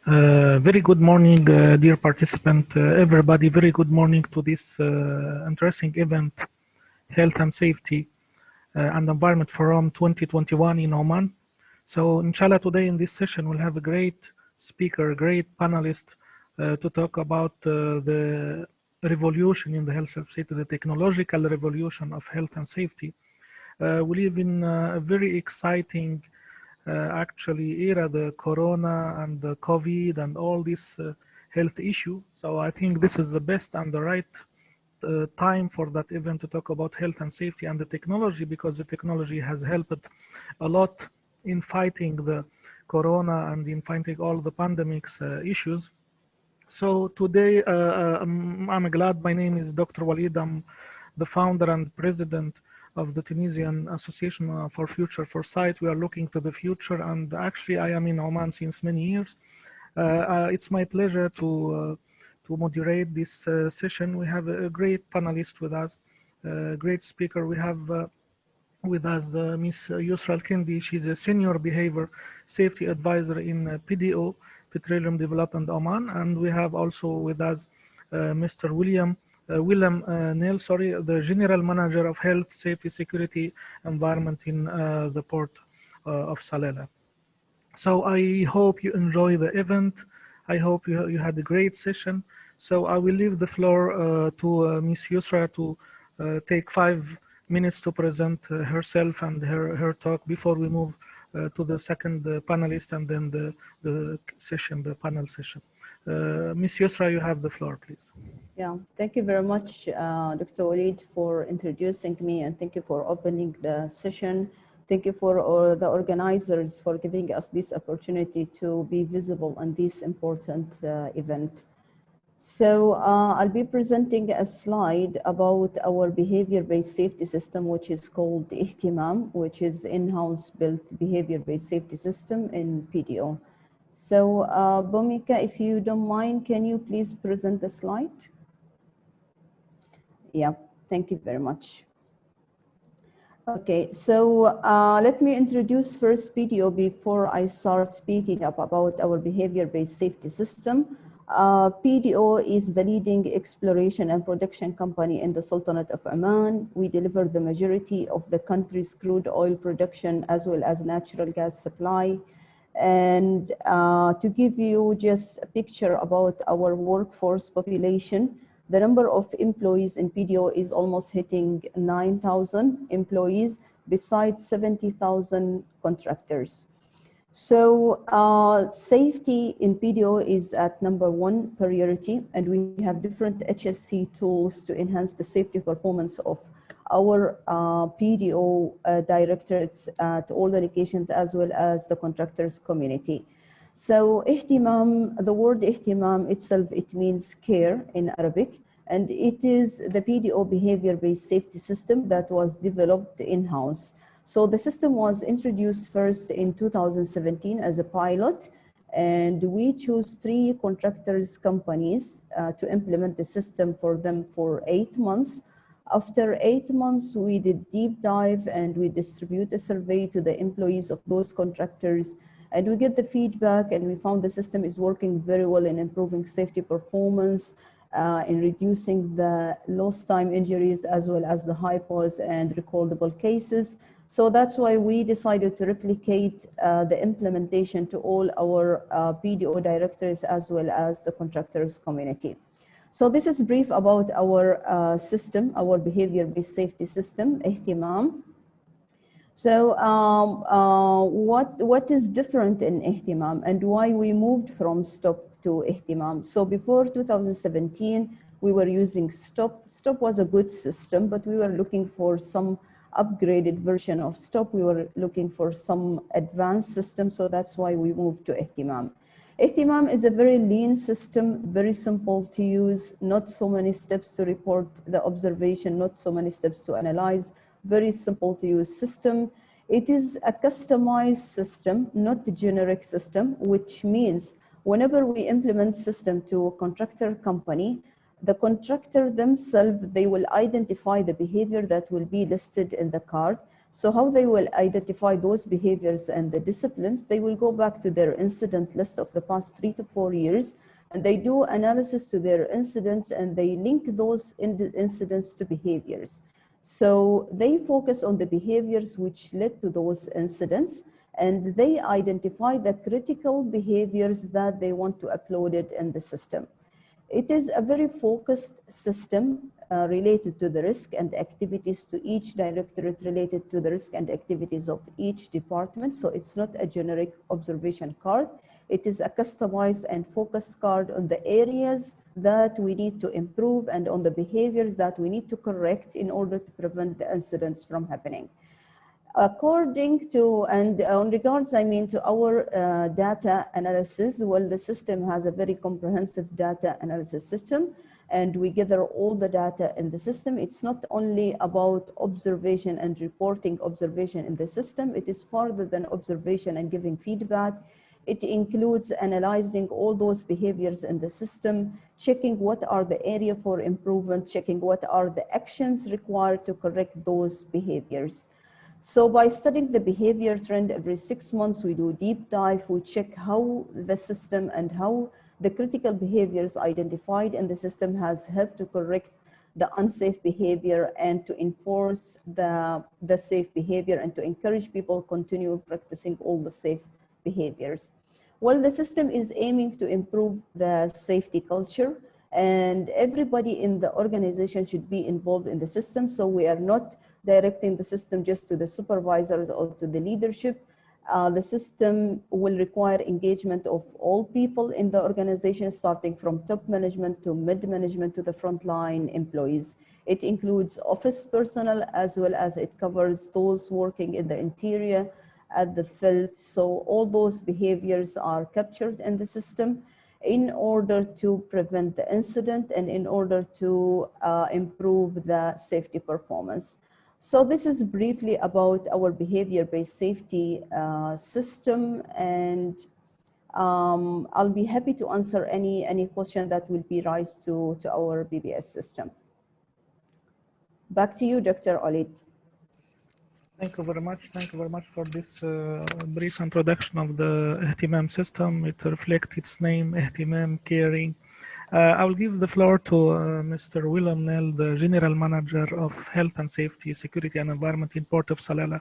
Very good morning, dear participant, everybody. Very good morning to this interesting event, Health and Safety and Environment Forum 2021 in Oman. So, inshallah, today in this session, we'll have a great speaker, great panelist to talk about the revolution in the health and safety, the technological revolution of health and safety. We live in a very exciting actually era, the corona and the COVID and all this health issue. So I think this is the best and the right time for that event to talk about health and safety and the technology, because the technology has helped a lot in fighting the corona and in fighting all the pandemics issues. So today I'm glad. My name is Dr. Walid. I'm the founder and president of the Tunisian Association for Future Foresight. We are looking to the future, and actually I am in Oman since many years. It's my pleasure to moderate this session. We have a great panelist with us, a great speaker. We have with us Ms. Yusra Al-Kindi. She's a senior behavior safety advisor in PDO, Petroleum Development Oman, and we have also with us Mr. Willem Neil, the General Manager of Health, Safety, Security, Environment in the port of Salalah. So I hope you enjoy the event. I hope you had a great session. So I will leave the floor to Ms. Yusra to take 5 minutes to present herself and her talk before we move to the second panelist and then the session, the panel session. Ms. Yusra, you have the floor, please. Yeah, thank you very much, Dr. Walid, for introducing me, and thank you for opening the session. Thank you for all the organizers for giving us this opportunity to be visible on this important event. So I'll be presenting a slide about our behavior-based safety system, which is called IHTIMAM, which is in-house built behavior-based safety system in PDO. So Bhumika, if you don't mind, can you please present the slide? Yeah, thank you very much. Okay, so let me introduce first PDO before I start speaking up about our behavior-based safety system. PDO is the leading exploration and production company in the Sultanate of Oman. We deliver the majority of the country's crude oil production as well as natural gas supply. And to give you just a picture about our workforce population, the number of employees in PDO is almost hitting 9,000 employees, besides 70,000 contractors. So safety in PDO is at #1 priority, and we have different HSE tools to enhance the safety performance of our PDO directorates at all the locations as well as the contractors community. So IHTIMAM, the word IHTIMAM itself, it means care in Arabic, and it is the PDO behavior-based safety system that was developed in-house. So the system was introduced first in 2017 as a pilot, and we chose 3 contractors companies to implement the system for them for 8 months. After 8 months, we did deep dive and we distribute a survey to the employees of those contractors, and we get the feedback, and we found the system is working very well in improving safety performance, in reducing the lost time injuries, as well as the high pause and recordable cases. So that's why we decided to replicate the implementation to all our PDO directors as well as the contractors community. So this is brief about our system, our behavior-based safety system, IHTIMAM. So what is different in IHTIMAM and why we moved from STOP to IHTIMAM? So before 2017, we were using STOP. STOP was a good system, but we were looking for some upgraded version of STOP. We were looking for some advanced system, so that's why we moved to IHTIMAM. IHTIMAM is a very lean system, very simple to use, not so many steps to report the observation, not so many steps to analyze, very simple to use system. It is a customized system, not a generic system, which means whenever we implement system to a contractor company, the contractor themselves, they will identify the behavior that will be listed in the card. So how they will identify those behaviors and the disciplines, they will go back to their incident list of the past 3 to 4 years, and they do analysis to their incidents, and they link those incidents to behaviors. So they focus on the behaviors which led to those incidents, and they identify the critical behaviors that they want to upload it in the system. It is a very focused system related to the risk and activities to each directorate related to the risk and activities of each department. So it's not a generic observation card. It is a customized and focused card on the areas that we need to improve and on the behaviors that we need to correct in order to prevent the incidents from happening. According to, and on regards, I mean, to our data analysis, well, the system has a very comprehensive data analysis system, and we gather all the data in the system. It's not only about observation and reporting observation in the system, it is farther than observation and giving feedback. It includes analyzing all those behaviors in the system, checking what are the area for improvement, checking what are the actions required to correct those behaviors. So by studying the behavior trend every 6 months, we do deep dive, we check how the system and how the critical behaviors identified in the system has helped to correct the unsafe behavior and to enforce the safe behavior and to encourage people continue practicing all the safe behaviors. Well, the system is aiming to improve the safety culture, and everybody in the organization should be involved in the system. So we are not directing the system just to the supervisors or to the leadership. The system will require engagement of all people in the organization, starting from top management to mid-management to the frontline employees. It includes office personnel as well as it covers those working in the interior at the field. So all those behaviors are captured in the system in order to prevent the incident and in order to improve the safety performance. So this is briefly about our behavior-based safety system, and I'll be happy to answer any question that will be raised to our BBS system. Back to you, Dr. Olid. Thank you very much. Thank you very much for this brief introduction of the IHTIMAM system. It reflects its name, IHTIMAM, caring. I will give the floor to Mr. William Nell, the General Manager of Health and Safety, Security and Environment in Port of Salalah,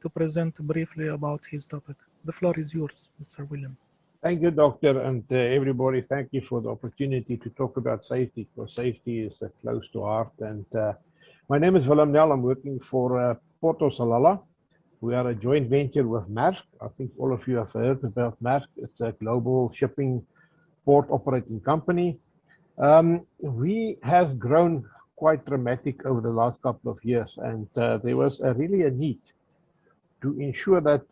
to present briefly about his topic. The floor is yours, Mr. William. Thank you, Doctor, and everybody. Thank you for the opportunity to talk about safety, because safety is close to heart. And my name is William Nell. I'm working for Port of Salalah. We are a joint venture with Maersk. I think all of you have heard about Maersk. It's a global shipping port operating company. We have grown quite dramatic over the last couple of years, and there was really a need to ensure that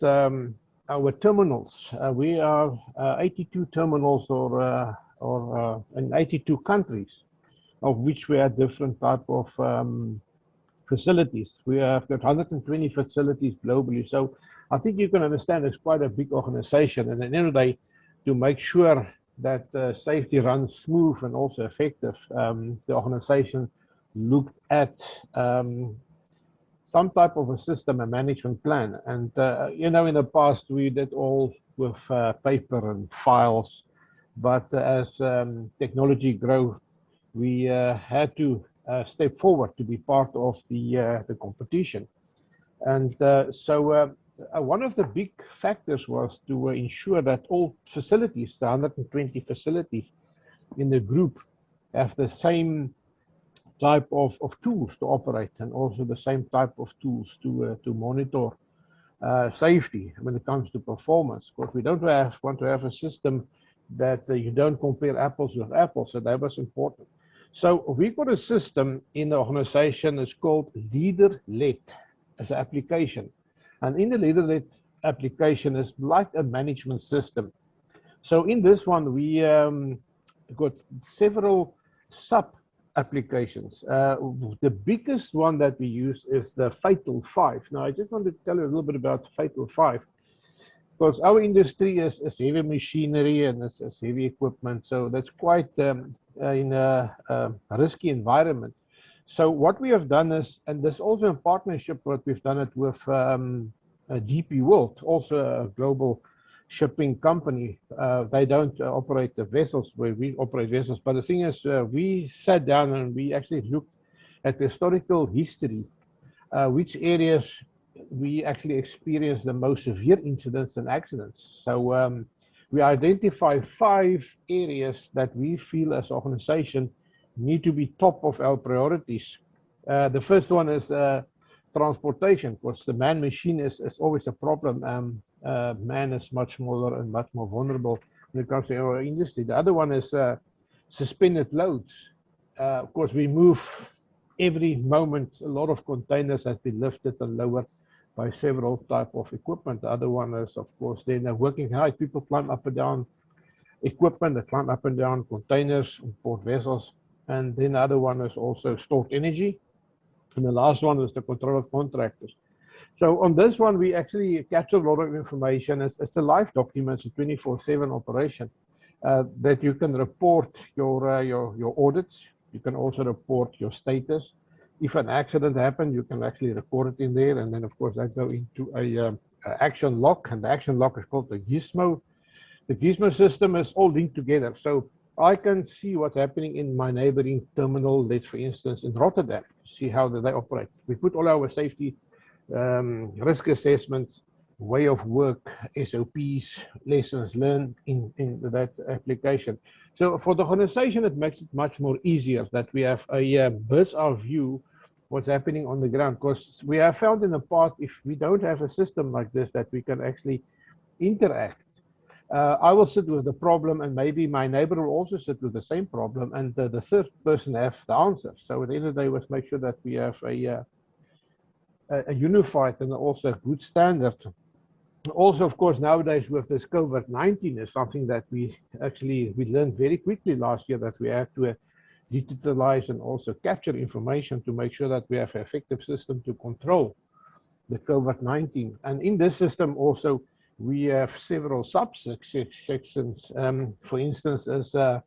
our terminals, we are 82 terminals or in 82 countries, of which we have different type of facilities. We have got 120 facilities globally. So I think you can understand it's quite a big organization, and at the end of the day, to make sure that safety runs smooth and also effective, the organization looked at some type of a system, a management plan. And you know, in the past we did all with paper and files, but as technology grew, we had to step forward to be part of the competition. And so one of the big factors was to ensure that all facilities, the 120 facilities in the group, have the same type of tools to operate, and also the same type of tools to monitor safety when it comes to performance. Because we don't want to have a system that you don't compare apples with apples, so that was important. So we've got a system in the organization that's called leader-led as an application. And in the leader-led application is like a management system. So in this one, we got several sub-applications. The biggest one that we use is the Fatal 5. Now, I just want to tell you a little bit about Fatal 5, because our industry is heavy machinery and it's heavy equipment. So that's quite in a risky environment. So what we have done is, and there's also a partnership what we've done it with GP World, also a global shipping company. They don't operate the vessels where we operate vessels, but the thing is, we sat down and we actually looked at the historical history, which areas we actually experience the most severe incidents and accidents. So we identify 5 areas that we feel as an organization need to be top of our priorities. The first one is transportation, because the man-machine is always a problem. Man is much smaller and much more vulnerable when it comes to our industry. The other one is suspended loads. Of course, we move every moment. A lot of containers have been lifted and lowered by several type of equipment. The other one is, of course, then working height. People climb up and down equipment, they climb up and down containers, port vessels. And then the other one is also stored energy. And the last one is the control of contractors. So on this one, we actually capture a lot of information. It's a live document, it's a 24/7 operation that you can report your audits. You can also report your status. If an accident happened, you can actually record it in there. And then, of course, that go into a action log. And the action log is called the gizmo. The gizmo system is all linked together. So I can see what's happening in my neighboring terminal, let's for instance, in Rotterdam, see how they operate. We put all our safety risk assessments, way of work, SOPs, lessons learned in that application. So for the organization, it makes it much more easier that we have a bird's eye view what's happening on the ground, because we have found in the past, if we don't have a system like this, that we can actually interact. I will sit with the problem, and maybe my neighbor will also sit with the same problem, and the third person have the answer. So at the end of the day, let's make sure that we have a unified and also a good standard. Also, of course, nowadays with this COVID-19 is something that we learned very quickly last year, that we have to digitalize and also capture information to make sure that we have an effective system to control the COVID-19. And in this system also, we have several subsections. For instance, as to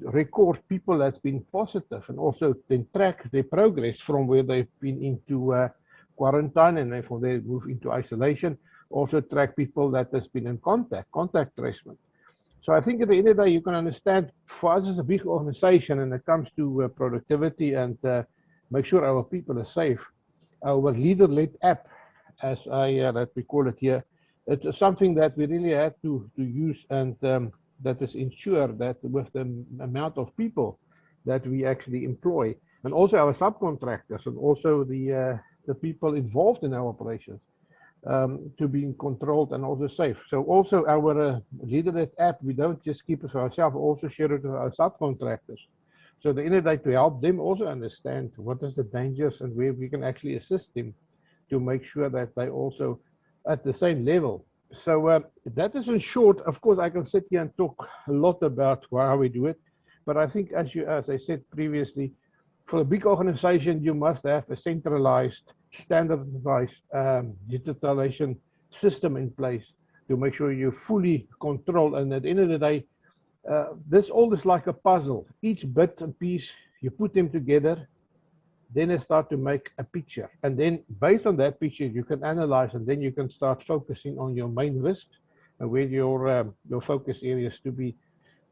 record people that's been positive, and also then track their progress from where they've been into quarantine, and then from there move into isolation. Also track people that has been in contact tracement. So I think at the end of the day, you can understand, for us as a big organization, and it comes to productivity and make sure our people are safe, our leader-led app, as that we call it here, it's something that we really had to use, and that is ensure that with the amount of people that we actually employ, and also our subcontractors, and also the people involved in our operations, to be controlled and also safe. So also our leader-led app, we don't just keep it for ourselves, we also share it with our subcontractors. So at the end of the day, to help them also understand what is the dangers and where we can actually assist them to make sure that they also at the same level. So that is in short. Of course, I can sit here and talk a lot about how we do it, but I think as I said previously, for a big organization, you must have a centralized, standardized digitalization system in place to make sure you fully control. And at the end of the day, this all is like a puzzle. Each bit and piece, you put them together, then they start to make a picture. And then based on that picture, you can analyze, and then you can start focusing on your main risks and where your focus areas to be.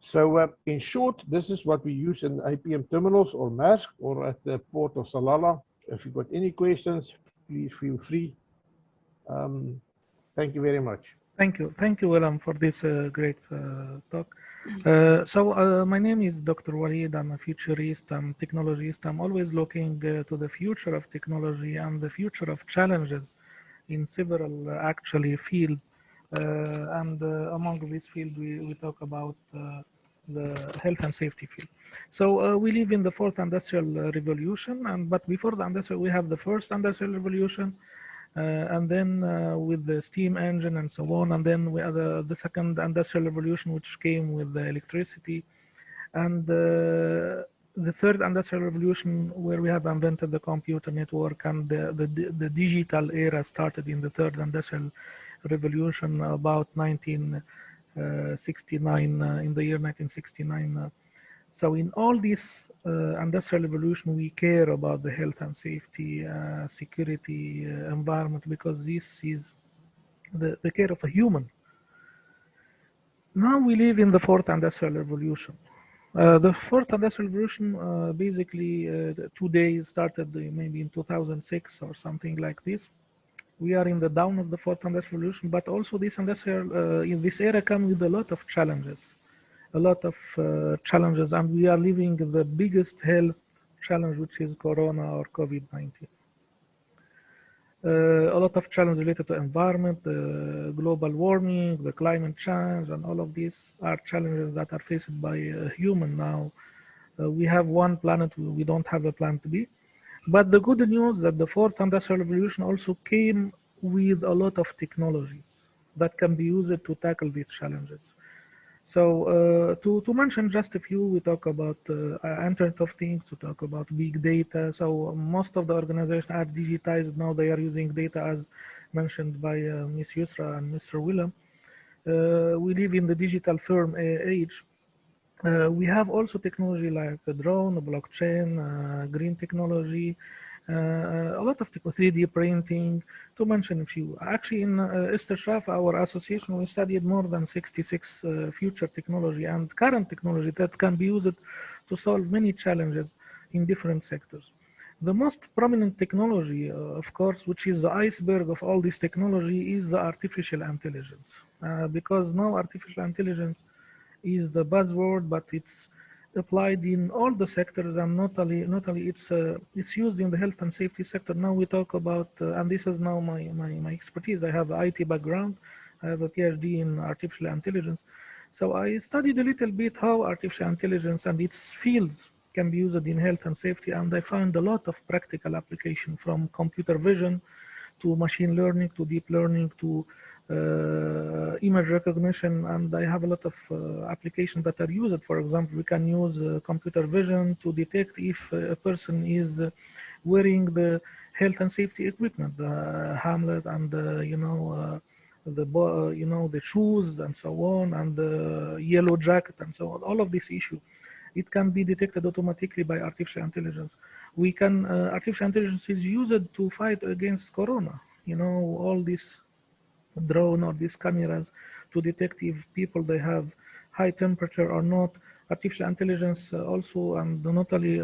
So in short, this is what we use in APM terminals or Maersk or at the port of Salalah. If you've got any questions, please feel free. Thank you very much. Thank you, Willem, for this great talk. My name is Dr. Walid. I'm a futurist, I'm a technologist. I'm always looking to the future of technology and the future of challenges in several actually fields. And among this field, we talk about the health and safety field. So we live in the fourth industrial revolution, but before the industrial, we have the first industrial revolution, and then with the steam engine and so on, and then we have the second industrial revolution, which came with the electricity, and the third industrial revolution, where we have invented the computer network, and the digital era started in the third industrial revolution about 1969, in the year 1969. So in all this industrial revolution, we care about the health and safety, security, environment, because this is the care of a human. Now we live in the fourth industrial revolution. The fourth industrial revolution basically today started maybe in 2006 or something like this. We are in the down of the fourth industrial revolution, but also this industrial in this era comes with a lot of challenges, and we are living the biggest health challenge, which is Corona or COVID-19. A lot of challenges related to environment, global warming, the climate change, and all of these are challenges that are faced by human now. We have one planet, we don't have a planet B. But the good news that the fourth industrial revolution also came with a lot of technologies that can be used to tackle these challenges. So to mention just a few, we talk about Internet of Things, we talk about big data. So most of the organizations are digitized now. They are using data as mentioned by Ms. Yusra and Mr. Willem. We live in the digital firm age. We have also technology like the drone, the blockchain, green technology, a lot of 3D printing, to mention a few. Actually, in Esteshraf, our association, we studied more than 66 future technology and current technology that can be used to solve many challenges in different sectors. The most prominent technology, of course, which is the iceberg of all this technology, is the artificial intelligence. Because now artificial intelligence is the buzzword, but it's applied in all the sectors, and not only it's used in the health and safety sector. Now we talk about, and this is now my expertise. I have an IT background. I have a PhD in artificial intelligence. So I studied a little bit how artificial intelligence and its fields can be used in health and safety, and I found a lot of practical application, from computer vision to machine learning to deep learning to image recognition, and I have a lot of applications that are used. For example, we can use computer vision to detect if a person is wearing the health and safety equipment, the helmet and the shoes and so on, and the yellow jacket and so on. All of this issue, it can be detected automatically by artificial intelligence. We can artificial intelligence is used to fight against corona. All this drone or these cameras to detect if people they have high temperature or not. Artificial intelligence also, and not only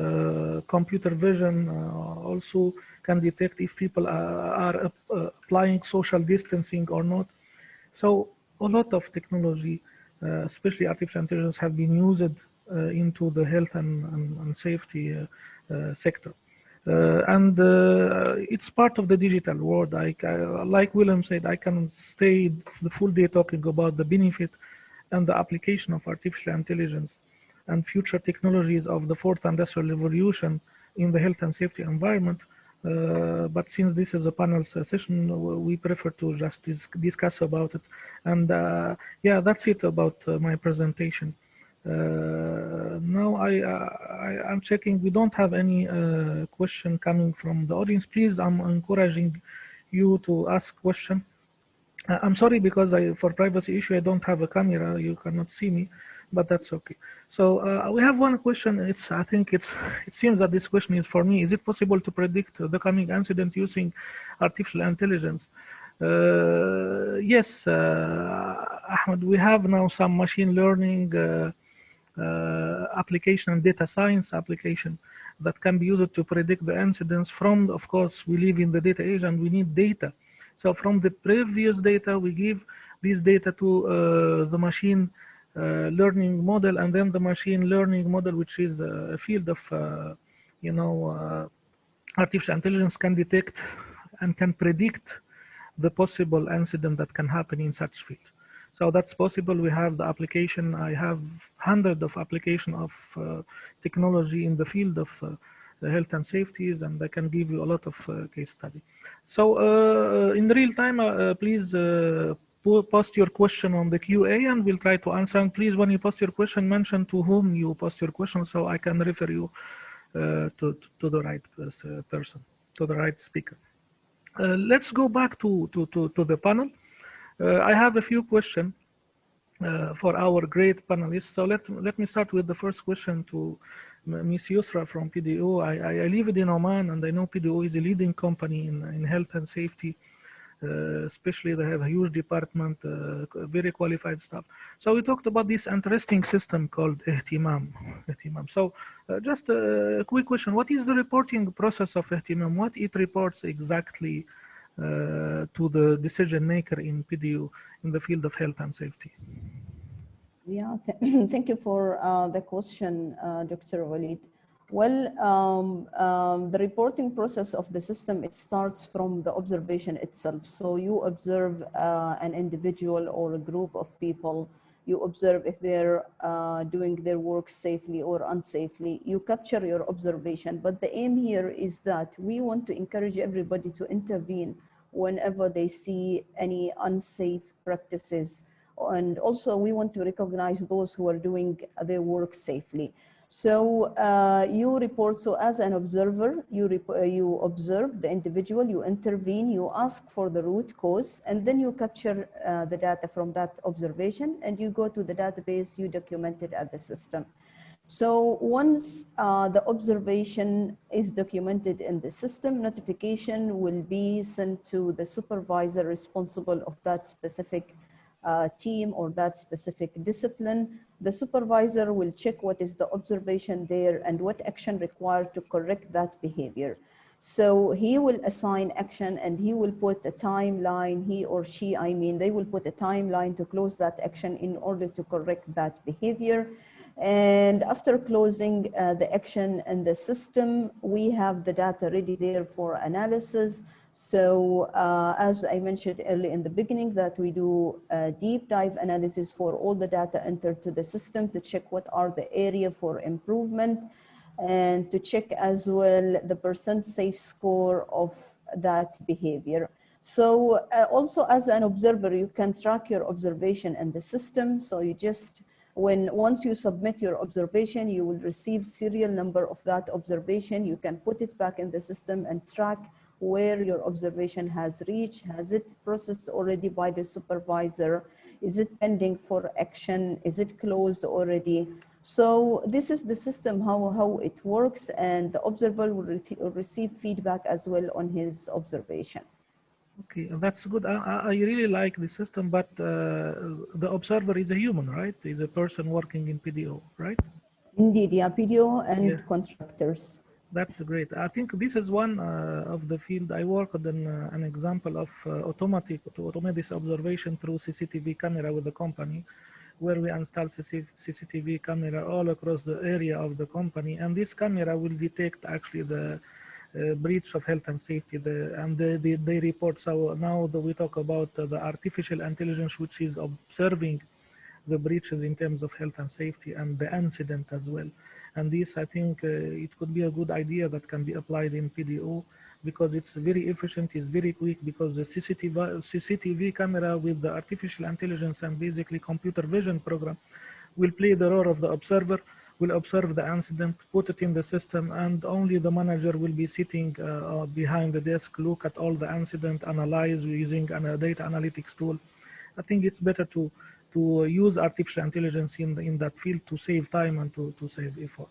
computer vision, also can detect if people are applying social distancing or not. So a lot of technology, especially artificial intelligence, have been used into the health and safety sector. It's part of the digital world. Like Willem said, I can stay the full day talking about the benefit and the application of artificial intelligence and future technologies of the fourth industrial revolution in the health and safety environment. But since this is a panel session, we prefer to just discuss about it. And yeah, that's it about my presentation. Now I'm checking. We don't have any question coming from the audience. Please, I'm encouraging you to ask question. I'm sorry, because for privacy issue I don't have a camera. You cannot see me, but that's okay. So we have one question. It seems that this question is for me. Is it possible to predict the coming incident using artificial intelligence? Yes, Ahmed. We have now some machine learning application and data science application that can be used to predict the incidents from, of course, we live in the data age and we need data. So from the previous data, we give this data to the machine learning model, and then the machine learning model, which is a field of, artificial intelligence, can detect and can predict the possible incident that can happen in such field. So that's possible. We have the application. I have hundreds of application of technology in the field of the health and safeties, and I can give you a lot of case study. So in real time, please post your question on the QA, and we'll try to answer. And please, when you post your question, mention to whom you post your question, so I can refer you to the right person, to the right speaker. Let's go back to the panel. I have a few questions. for our great panelists. So let me start with the first question to Ms. Yusra from PDO. I live in Oman, and I know PDO is a leading company in health and safety. Especially they have a huge department, very qualified staff. So we talked about this interesting system called IHTIMAM. So just a quick question: what is the reporting process of IHTIMAM? What it reports exactly to the decision maker in PDU in the field of health and safety? Yeah, thank you for the question, Dr. Walid. Well, the reporting process of the system, it starts from the observation itself. So you observe an individual or a group of people. You observe if they're doing their work safely or unsafely. You capture your observation. But the aim here is that we want to encourage everybody to intervene whenever they see any unsafe practices. And also we want to recognize those who are doing their work safely. So you report, so as an observer, you observe the individual, you intervene, you ask for the root cause, and then you capture the data from that observation, and you go to the database, you document it at the system. So once the observation is documented in the system, notification will be sent to the supervisor responsible of that specific team or that specific discipline. The supervisor will check what is the observation there and what action required to correct that behavior. So he will assign action and he will put a timeline, he or she, I mean, they will put a timeline to close that action in order to correct that behavior. And after closing the action in the system, we have the data ready there for analysis. So as I mentioned early in the beginning, that we do a deep dive analysis for all the data entered to the system to check what are the area for improvement and to check as well the % safe score of that behavior. So also as an observer, you can track your observation in the system. So you just, once you submit your observation, you will receive serial number of that observation. You can put it back in the system and track where your observation has reached. Has it processed already by the supervisor? Is it pending for action? Is it closed already? So this is the system, how it works, and the observer will receive feedback as well on his observation. Okay, that's good. I really like the system, but the observer is a human, right? Is a person working in PDO, right? Indeed, yeah, PDO and contractors. That's great. I think this is one of the field I worked on an example of to automate this observation through CCTV camera with the company, where we install CCTV camera all across the area of the company, and this camera will detect actually the breach of health and safety, and they report. So now that we talk about the artificial intelligence, which is observing the breaches in terms of health and safety and the incident as well. And this, I think, it could be a good idea that can be applied in PDO because it's very efficient, it's very quick, because the CCTV camera with the artificial intelligence and basically computer vision program will play the role of the observer, will observe the incident, put it in the system, and only the manager will be sitting behind the desk, look at all the incident, analyze using a data analytics tool. I think it's better to use artificial intelligence in that field to save time and to save effort.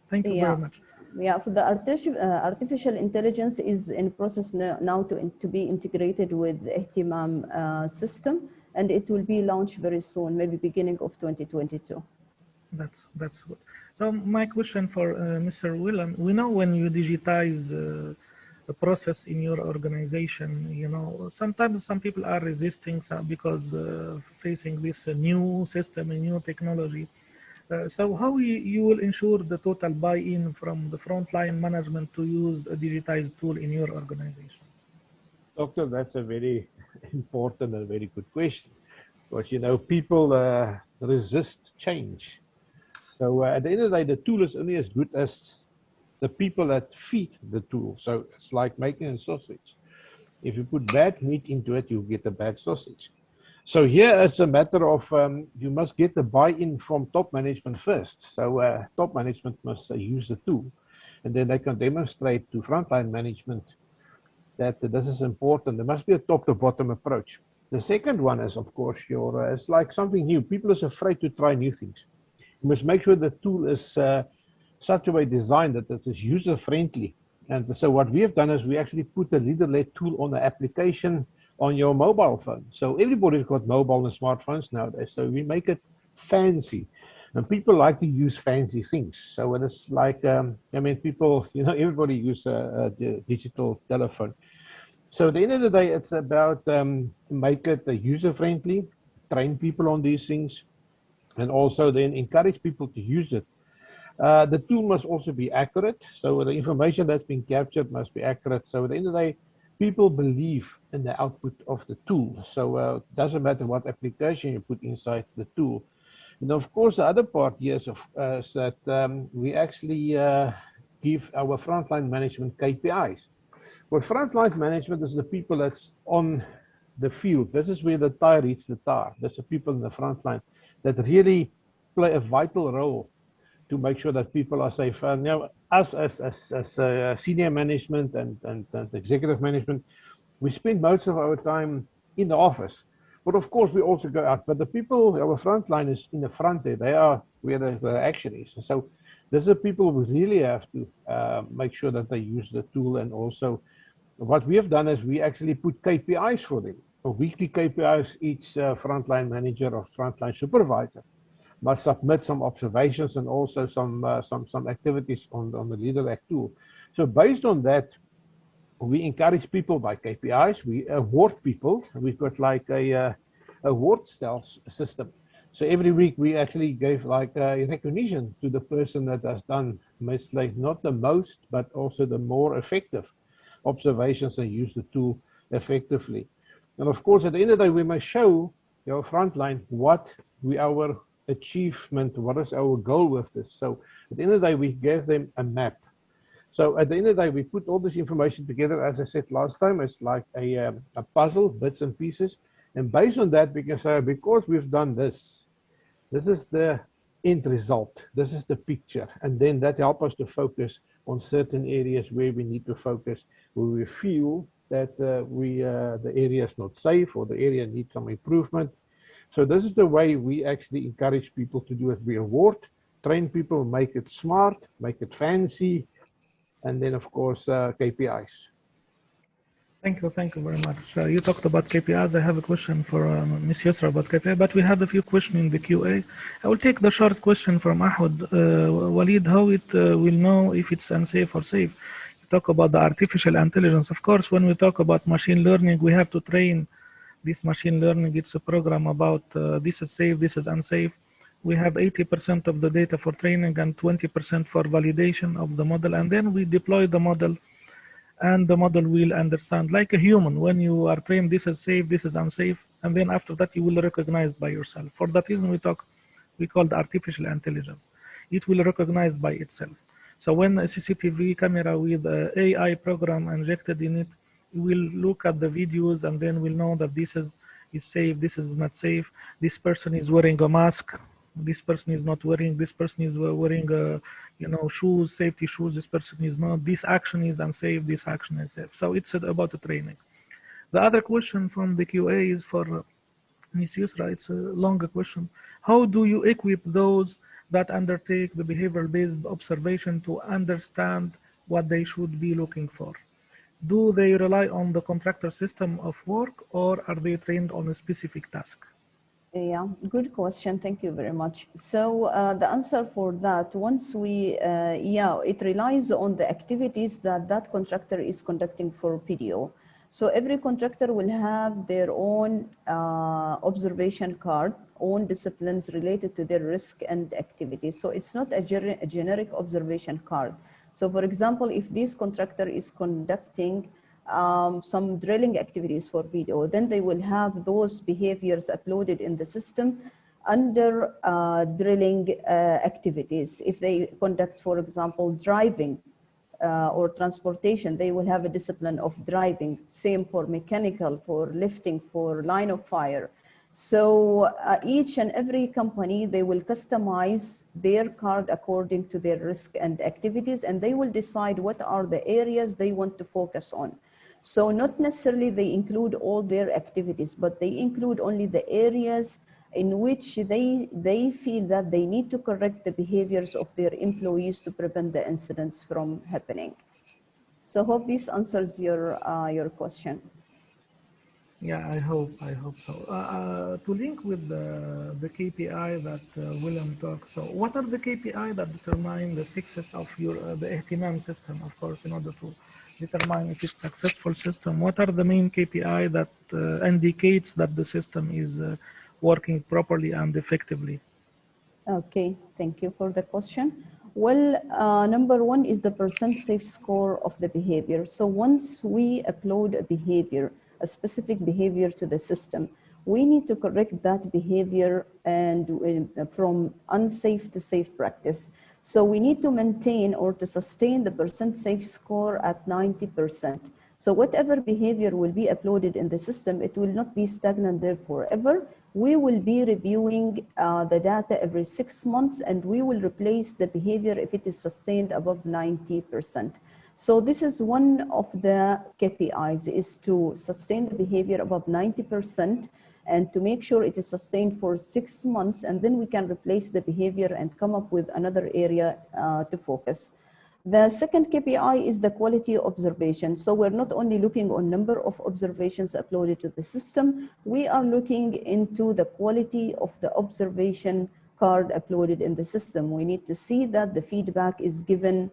Thank you very much. Yeah, for the artificial intelligence is in process now to be integrated with the IHTIMAM system, and it will be launched very soon, maybe beginning of 2022. That's good. So my question for Mr. Willan, we know when you digitize the process in your organization, you know, sometimes some people are resisting because facing this new system and new technology. So how you will ensure the total buy-in from the frontline management to use a digitized tool in your organization? Doctor, that's a very important and very good question. Because, you know, people resist change. So at the end of the day, the tool is only as good as the people that feed the tool. So it's like making a sausage. If you put bad meat into it, you get a bad sausage. So here it's a matter of you must get the buy-in from top management first. So top management must use the tool, and then they can demonstrate to frontline management that this is important. There must be a top-to-bottom approach. The second one is, of course, it's like something new. People are afraid to try new things. You must make sure the tool is such a way designed that it is user-friendly. And so what we have done is we actually put a leader-led tool on the application on your mobile phone. So everybody's got mobile and smartphones nowadays. So we make it fancy. And people like to use fancy things. So it's like, I mean, people, everybody use a digital telephone. So at the end of the day, it's about make it user-friendly, train people on these things, and also then encourage people to use it. The tool must also be accurate. So the information that's been captured must be accurate. So at the end of the day, people believe in the output of the tool. So it doesn't matter what application you put inside the tool. And of course, the other part here is that we actually give our frontline management KPIs. Well, frontline management is the people that's on the field. This is where the tire reaches the tar. That's the people in the front line that really play a vital role to make sure that people are safe. Now, us as senior management and executive management, we spend most of our time in the office. But of course, we also go out. But the people, our frontline is in the front there. They are where the action is. So these are people who really have to make sure that they use the tool. And also what we have done is we actually put KPIs for them. A weekly KPIs, each frontline manager or frontline supervisor must submit some observations and also some activities on the Leader Act tool. So based on that, we encourage people by KPIs. We award people. We've got like a award style system. So every week we actually gave like a recognition to the person that has done like not the most, but also the more effective observations and use the tool effectively. And of course, at the end of the day, we must show your frontline what our achievement, what is our goal with this. So at the end of the day, we gave them a map. So at the end of the day, we put all this information together. As I said last time, it's like a puzzle, bits and pieces. And based on that, we can say, because we've done this, this is the end result. This is the picture. And then that helps us to focus on certain areas where we need to focus, where we feel that the area is not safe or the area needs some improvement. So this is the way we actually encourage people to do it. We award, train people, make it smart, make it fancy, and then of course KPIs. Thank you very much. You talked about KPIs. I have a question for Ms. Yusra about KPI, but we have a few questions in the QA. I will take the short question from Ahud. Walid, how it will know if it's unsafe or safe? You talk about the artificial intelligence. Of course, when we talk about machine learning, we have to train this machine learning. It's a program about this is safe, this is unsafe. We have 80% of the data for training and 20% for validation of the model, and then we deploy the model, and the model will understand like a human. When you are trained, this is safe, this is unsafe, and then after that you will recognize by yourself. For that reason, we call the artificial intelligence. It will recognize by itself. So when a CCTV camera with an AI program injected in it, it will look at the videos and then will know that this is safe, this is not safe, this person is wearing a mask, this person is not wearing, this person is wearing shoes, safety shoes, this person is not, this action is unsafe, this action is safe. So it's about the training. The other question from the QA is for Ms. Yusra. It's a longer question. How do you equip those that undertake the behavioral-based observation to understand what they should be looking for? Do they rely on the contractor system of work, or are they trained on a specific task? Yeah, good question. Thank you very much. So the answer for that, once it relies on the activities that contractor is conducting for PDO. So every contractor will have their own observation card, own disciplines related to their risk and activities. So it's not a generic observation card. So for example, if this contractor is conducting some drilling activities for PDO, then they will have those behaviors uploaded in the system under drilling activities. If they conduct, for example, driving or transportation, they will have a discipline of driving. Same for mechanical, for lifting, for line of fire. So each and every company, they will customize their card according to their risk and activities, and they will decide what are the areas they want to focus on. So not necessarily they include all their activities, but they include only the areas in which they feel that they need to correct the behaviors of their employees to prevent the incidents from happening. So hope this answers your question. Yeah, I hope so. To link with the KPI that William talked, so what are the KPI that determine the success of your the IHTIMAM system? Of course, in order to determine if it's a successful system, what are the main KPI that indicates that the system is working properly and effectively? Okay, thank you for the question. Well, number one is the percent safe score of the behavior. So once we upload a behavior, a specific behavior to the system, we need to correct that behavior and from unsafe to safe practice. So we need to maintain or to sustain the percent safe score at 90%. So whatever behavior will be uploaded in the system, it will not be stagnant there forever. We will be reviewing the data every 6 months, and we will replace the behavior if it is sustained above 90%. So this is one of the KPIs, is to sustain the behavior above 90% and to make sure it is sustained for 6 months, and then we can replace the behavior and come up with another area to focus. The second KPI is the quality observation. So we're not only looking on number of observations uploaded to the system, we are looking into the quality of the observation card uploaded in the system. We need to see that the feedback is given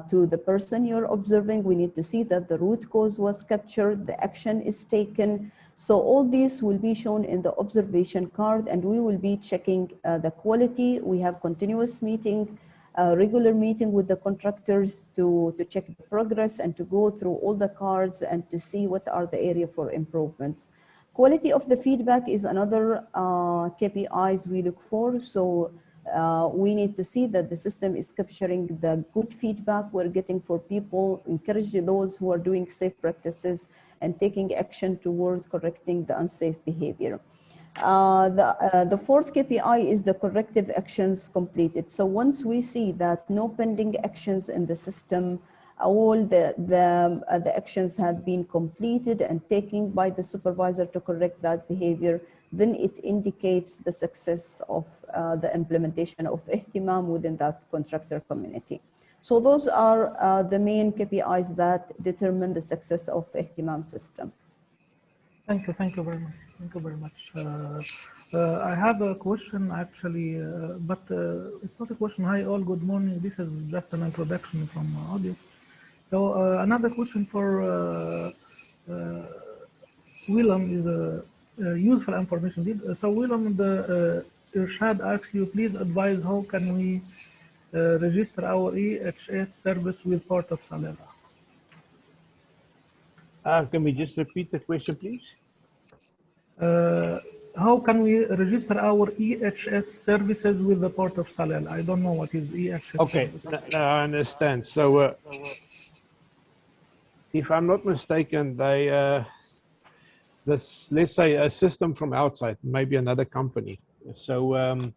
to the person you're observing. We need to see that the root cause was captured, the action is taken. So all these will be shown in the observation card, and we will be checking the quality. We have continuous meeting, regular meeting with the contractors to check the progress and to go through all the cards and to see what are the area for improvements. Quality of the feedback is another KPIs we look for. So we need to see that the system is capturing the good feedback we're getting for people, encourage those who are doing safe practices and taking action towards correcting the unsafe behavior. The fourth KPI is the corrective actions completed. So once we see that no pending actions in the system, all the actions had been completed and taken by the supervisor to correct that behavior, then it indicates the success of the implementation of IHTIMAM within that contractor community. So those are the main KPIs that determine the success of IHTIMAM system. Thank you very much. Thank you very much. I have a question actually, but it's not a question. Hi all, good morning. This is just an introduction from audience. So another question for Willem is useful information. So Willem, the Irshad asks you, please advise how can we register our E-HSE service with Port of Salalah? Can we just repeat the question, please? How can we register our E-HSE services with the Port of Salalah? I don't know what is E-HSE. Okay, I understand. So if I'm not mistaken, they let's say a system from outside, maybe another company. So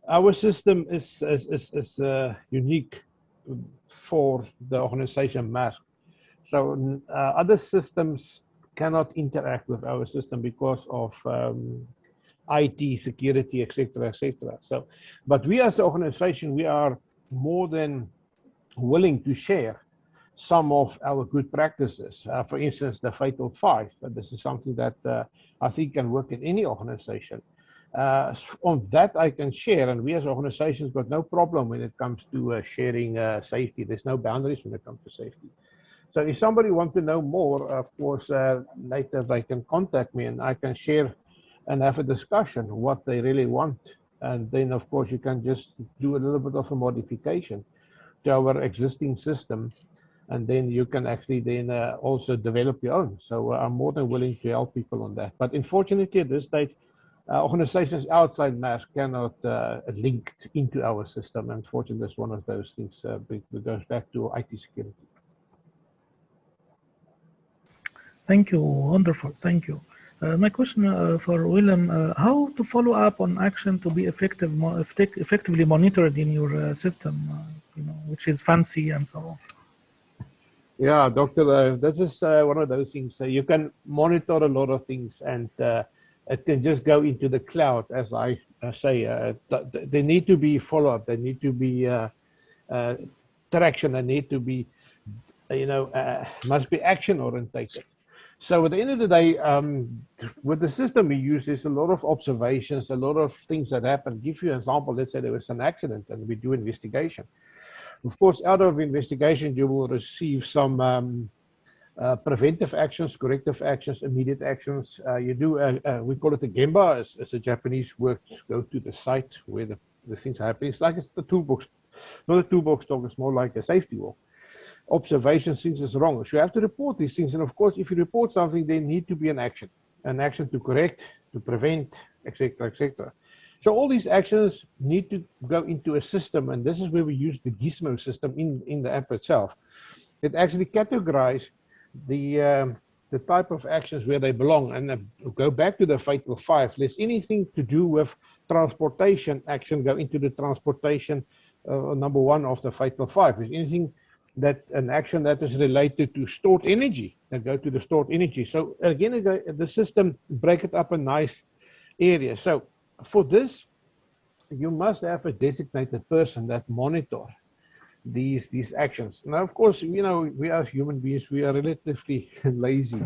our system is unique for the organization MASC. So other systems cannot interact with our system because of IT, security, etc., etc. So, but we as an organization, we are more than willing to share some of our good practices. For instance, the Fatal 5. This is something that I think can work in any organization. On that I can share, and we as organizations got no problem when it comes to sharing safety. There's no boundaries when it comes to safety. So if somebody wants to know more, of course, later they can contact me and I can share and have a discussion what they really want. And then, of course, you can just do a little bit of a modification to our existing system. And then you can actually then also develop your own. So I'm more than willing to help people on that. But unfortunately, at this stage, organizations outside MASC cannot link into our system. Unfortunately, that's one of those things that goes back to IT security. Thank you. Wonderful. Thank you. My question for Willem, how to follow up on action to be effectively monitored in your system, which is fancy and so on? Yeah, Doctor, this is one of those things. You can monitor a lot of things, and it can just go into the cloud, as I say. There need to be follow-up. There need to be uh, traction. There need to be, must be action orientated. So at the end of the day, with the system we use, there's a lot of observations, a lot of things that happen. Give you an example. Let's say there was an accident, and we do investigation. Of course, out of investigation, you will receive some preventive actions, corrective actions, immediate actions. You do, we call it a gemba, as a Japanese word, go to the site where the things happen. It's like it's the toolbox, not a toolbox talk, it's more like a safety walk. Observation, things is wrong. So you have to report these things. And of course, if you report something, there need to be an action to correct, to prevent, etc., etc. So all these actions need to go into a system, and this is where we use the Gizmo system in the app itself. It actually categorizes the type of actions where they belong, and go back to the Fatal Five. There's anything to do with transportation action, go into the transportation number one of the Fatal Five. There's anything that an action that is related to stored energy, that go to the stored energy. So again, the system break it up in nice areas. So for this, you must have a designated person that monitor these actions. Now, of course, we as human beings, we are relatively lazy.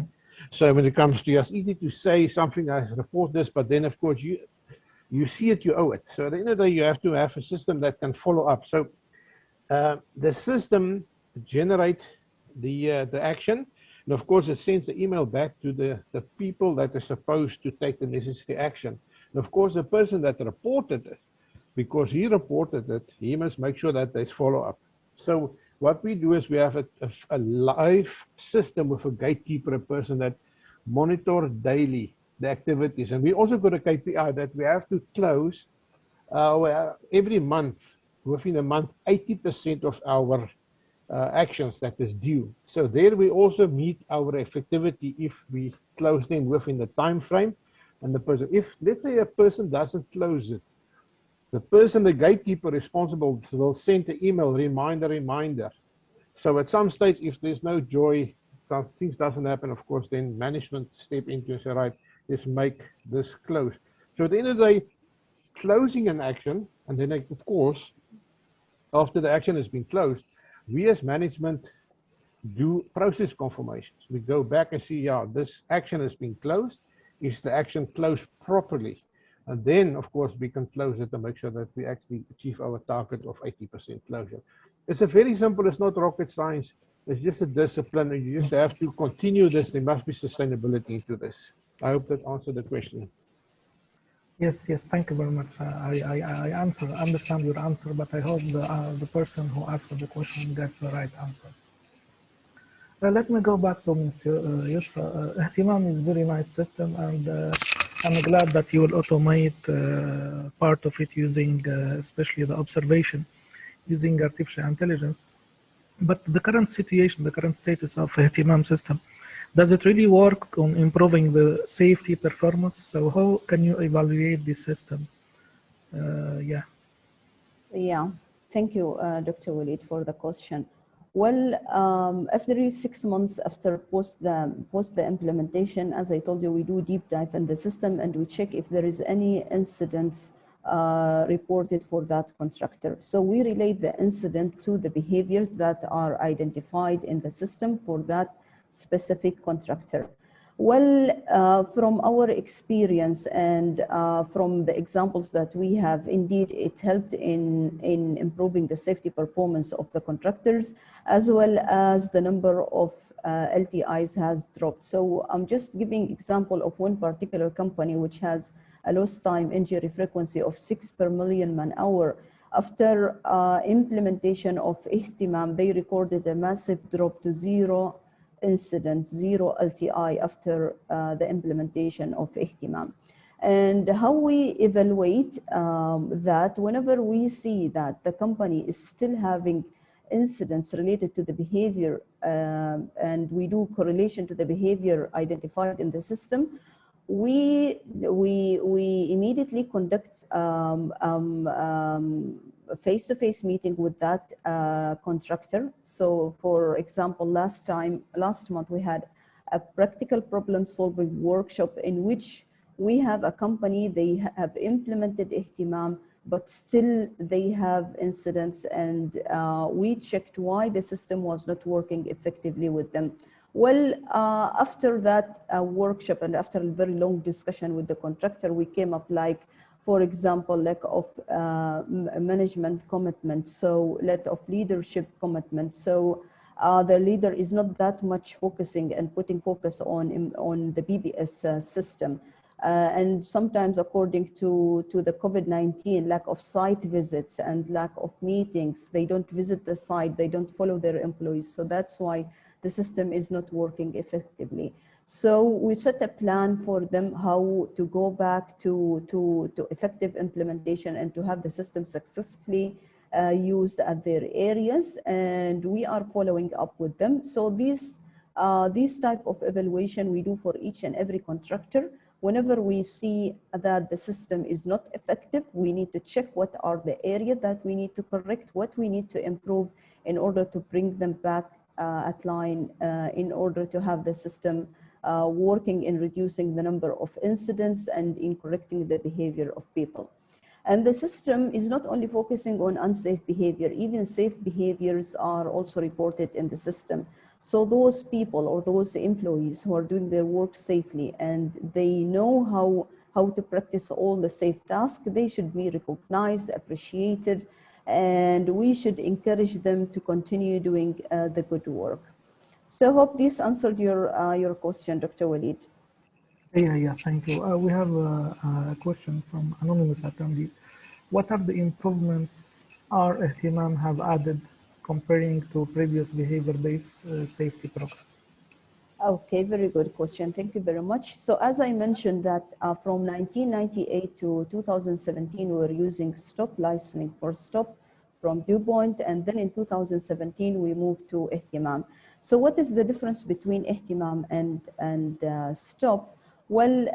So when it comes to us, easy to say something, I report this, but then of course you see it, you owe it. So at the end of the day, you have to have a system that can follow up. So the system generate the action, and of course it sends the email back to the people that are supposed to take the necessary action. And of course, the person that reported it, because he reported it, he must make sure that there's follow-up. So what we do is we have a live system with a gatekeeper, a person that monitors daily the activities. And we also got a KPI that we have to close every month, within a month, 80% of our actions that is due. So there we also meet our effectivity if we close them within the time frame. And the person, if let's say a person doesn't close it, the person, the gatekeeper responsible, will send an email reminder. So at some stage, if there's no joy, some things doesn't happen, of course, then management step into and say, right, let's make this close. So at the end of the day, closing an action, and then of course, after the action has been closed, we as management do process confirmations. We go back and see, yeah, this action has been closed. Is the action closed properly? And then, of course, we can close it and make sure that we actually achieve our target of 80% closure. It's a very simple, it's not rocket science. It's just a discipline, and you just have to continue this. There must be sustainability into this. I hope that answered the question. Yes, thank you very much. I understand your answer, but I hope the person who asked the question got the right answer. Let me go back to Monsieur Yusra. IHTIMAM is a very nice system, and I'm glad that you will automate part of it using, especially the observation, using artificial intelligence. But the current situation, the current status of IHTIMAM system, does it really work on improving the safety performance? So how can you evaluate the system? Yeah. Thank you, Dr. Walid, for the question. Well, after 6 months after post the implementation, as I told you, we do deep dive in the system and we check if there is any incidents reported for that contractor. So we relate the incident to the behaviors that are identified in the system for that specific contractor. Well, from our experience and from the examples that we have, indeed, it helped in improving the safety performance of the contractors, as well as the number of LTIs has dropped. So I'm just giving example of one particular company which has a lost time injury frequency of 6 per million man-hour. After implementation of IHTIMAM, they recorded a massive drop to 0 incident, 0 LTI after the implementation of IHTIMAM. And how we evaluate that, whenever we see that the company is still having incidents related to the behavior and we do correlation to the behavior identified in the system, we immediately conduct face-to-face meeting with that contractor. So for example, last month, we had a practical problem-solving workshop in which we have a company, they have implemented IHTIMAM, but still they have incidents, and we checked why the system was not working effectively with them. Well, after that workshop and after a very long discussion with the contractor, we came up like, for example, lack of management commitment, so lack of leadership commitment. So the leader is not that much focusing and putting focus on the BBS system. And sometimes, according to the COVID-19, lack of site visits and lack of meetings, they don't visit the site, they don't follow their employees. So that's why the system is not working effectively. So we set a plan for them how to go back to effective implementation and to have the system successfully used at their areas, and we are following up with them. So these type of evaluation we do for each and every contractor. Whenever we see that the system is not effective, we need to check what are the areas that we need to correct, what we need to improve in order to bring them back at line, in order to have the system working in reducing the number of incidents and in correcting the behavior of people. And the system is not only focusing on unsafe behavior, even safe behaviors are also reported in the system. So those people or those employees who are doing their work safely and they know how to practice all the safe tasks, they should be recognized, appreciated, and we should encourage them to continue doing the good work. So I hope this answered your question, Dr. Walid. Yeah, thank you. We have a question from anonymous attendee. What are the improvements our IHTIMAM have added comparing to previous behavior-based safety programs? Okay, very good question. Thank you very much. So as I mentioned that from 1998 to 2017, we were using stop licensing for stop from Dew Point, and then in 2017, we moved to IHTIMAM. So what is the difference between IHTIMAM and stop? Well,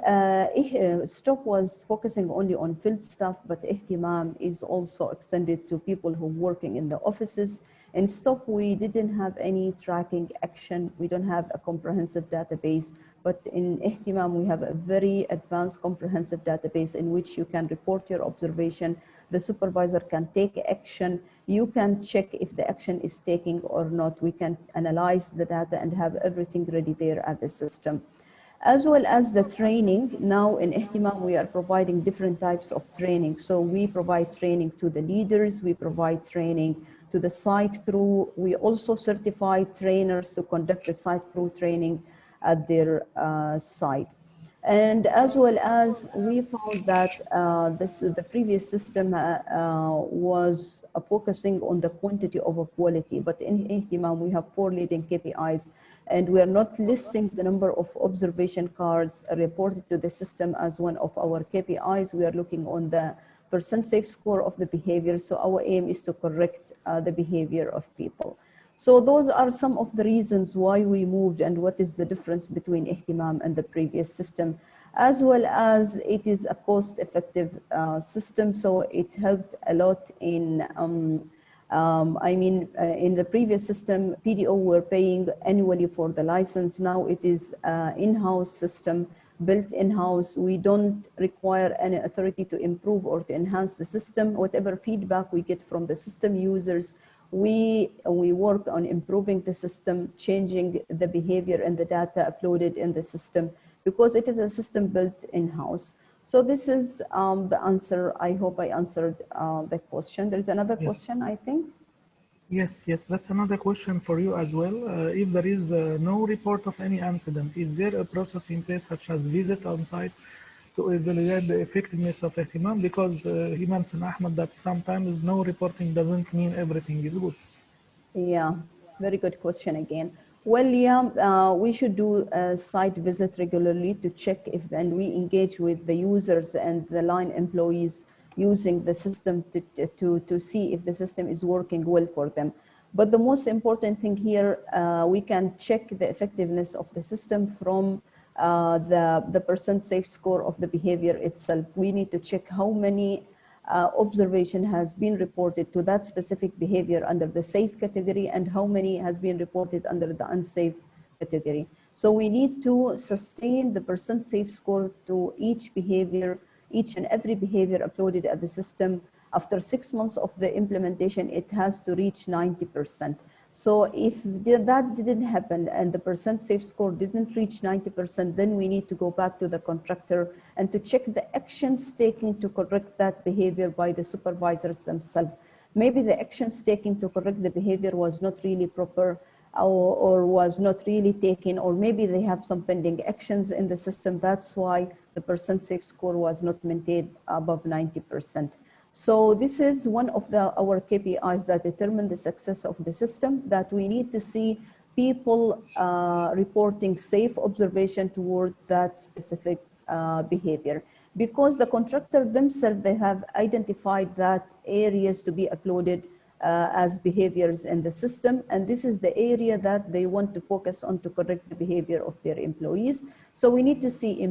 stop was focusing only on field staff, but IHTIMAM is also extended to people who are working in the offices. In stop, we didn't have any tracking action. We don't have a comprehensive database, but in IHTIMAM, we have a very advanced comprehensive database in which you can report your observation. The supervisor can take action. You can check if the action is taking or not. We can analyze the data and have everything ready there at the system. As well as the training, now in IHTIMAM, we are providing different types of training. So we provide training to the leaders, we provide training to the site crew. We also certify trainers to conduct the site crew training at their site. And as well as we found that the previous system was focusing on the quantity over quality, but in IHTIMAM, we have 4 leading KPIs, and we are not listing the number of observation cards reported to the system as one of our KPIs. We are looking on the % safe score of the behavior. So our aim is to correct the behavior of people. So those are some of the reasons why we moved and what is the difference between IHTIMAM and the previous system, as well as it is a cost-effective system. So it helped a lot in in the previous system, PDO were paying annually for the license. Now it is in-house system, built in-house. We don't require any authority to improve or to enhance the system. Whatever feedback we get from the system users, we work on improving the system, changing the behavior and the data uploaded in the system, because it is a system built in-house. So this is the answer. I hope I answered the question. There's another question, I think. Yes, that's another question for you as well. If there is no report of any incident, is there a process in place such as visit on site to evaluate the effectiveness of IHTIMAM? Because he mentioned, Ahmed, that sometimes no reporting doesn't mean everything is good. Yeah, very good question again. Well, yeah, we should do a site visit regularly to check if, and we engage with the users and the line employees using the system to see if the system is working well for them. But the most important thing here, we can check the effectiveness of the system from the % safe score of the behavior itself. We need to check how many observation has been reported to that specific behavior under the safe category and how many has been reported under the unsafe category. So we need to sustain the percent safe score to each behavior, each and every behavior uploaded at the system. After 6 months of the implementation, it has to reach 90%. So if that didn't happen and the percent safe score didn't reach 90%, then we need to go back to the contractor and to check the actions taken to correct that behavior by the supervisors themselves. Maybe the actions taken to correct the behavior was not really proper or was not really taken, or maybe they have some pending actions in the system. That's why the percent safe score was not maintained above 90%. So this is one of our KPIs that determine the success of the system, that we need to see people reporting safe observation toward that specific behavior. Because the contractor themselves, they have identified that areas to be uploaded as behaviors in the system. And this is the area that they want to focus on to correct the behavior of their employees. So we need to see